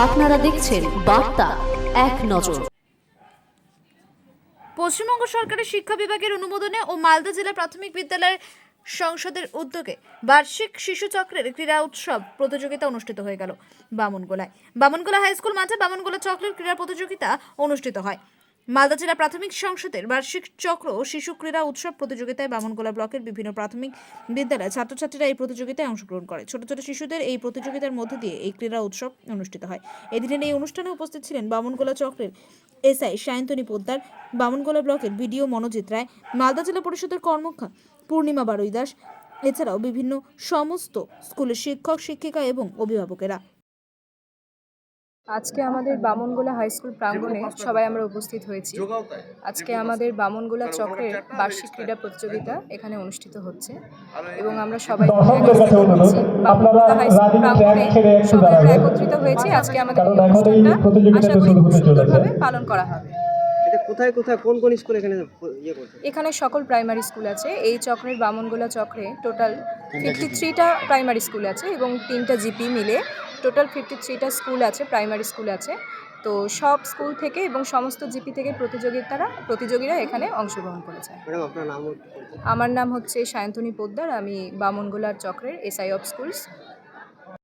আপনারা দেখছেন বার্তা এক নজর। পশ্চিমবঙ্গ সরকারের শিক্ষা বিভাগের অনুমোদনে ও মালদা জেলা প্রাথমিক বিদ্যালয় সংসদের উদ্যোগে বার্ষিক শিশু চক্রের ক্রীড়া উৎসব প্রতিযোগিতা অনুষ্ঠিত হয়ে গেল বামনগোলা হাই স্কুল মাঠে বামনগোলা চক্রের ক্রীড়া প্রতিযোগিতা অনুষ্ঠিত হয়। মালদা জেলা প্রাথমিক সংসদের বার্ষিক চক্র শিশু ক্রীড়া উৎসব প্রতিযোগিতায় বামনগোলা ব্লকের বিভিন্ন প্রাথমিক বিদ্যালয়ের ছাত্রছাত্রীরা এই প্রতিযোগিতায় অংশগ্রহণ করে। ছোট ছোট শিশুদের এই প্রতিযোগিতার মধ্যে দিয়ে এই ক্রীড়া উৎসব অনুষ্ঠিত হয়। এদিনের এই অনুষ্ঠানে উপস্থিত ছিলেন বামনগোলা চক্রের এসআই সায়ন্তনী পোদ্দার, বামনগোলা ব্লকের বিডিও মনোজিৎ রায়, মালদা জেলা পরিষদের কর্মকর্তা পূর্ণিমা বারুই দাস, এছাড়াও বিভিন্ন সমস্ত স্কুলের শিক্ষক শিক্ষিকা এবং অভিভাবকেরা। আজকে আমাদের বামনগোলা হাই স্কুল প্রাঙ্গণে সবাই আমরা উপস্থিত হয়েছি। আজকে আমাদের বামনগোলা চক্রের বার্ষিক ক্রীড়া প্রতিযোগিতা এখানে অনুষ্ঠিত হচ্ছে এবং আমরা সবাই বামনগোলা হাই স্কুল প্রাঙ্গণে সবাই আমরা একত্রিত হয়েছি। আজকে আমাদের এই অনুষ্ঠানটা আশা করি খুব সুন্দরভাবে পালন করা হবে। কোথায় কোথায় কোন কোন স্কুল এখানে এখানে সকল প্রাইমারি স্কুল আছে। এই চক্রের বামনগোলা চক্রে টোটাল 53টা প্রাইমারি স্কুল আছে এবং 3টা জিপি মিলে টোটাল 53টা স্কুল আছে, প্রাইমারি স্কুল আছে। তো সব স্কুল থেকে এবং সমস্ত জিপি থেকে প্রতিযোগীরা এখানে অংশগ্রহণ করেছে। আমার নাম হচ্ছে সায়ন্তনী পোদ্দার, আমি বামনগোলার চক্রের এসআই অফ স্কুলস।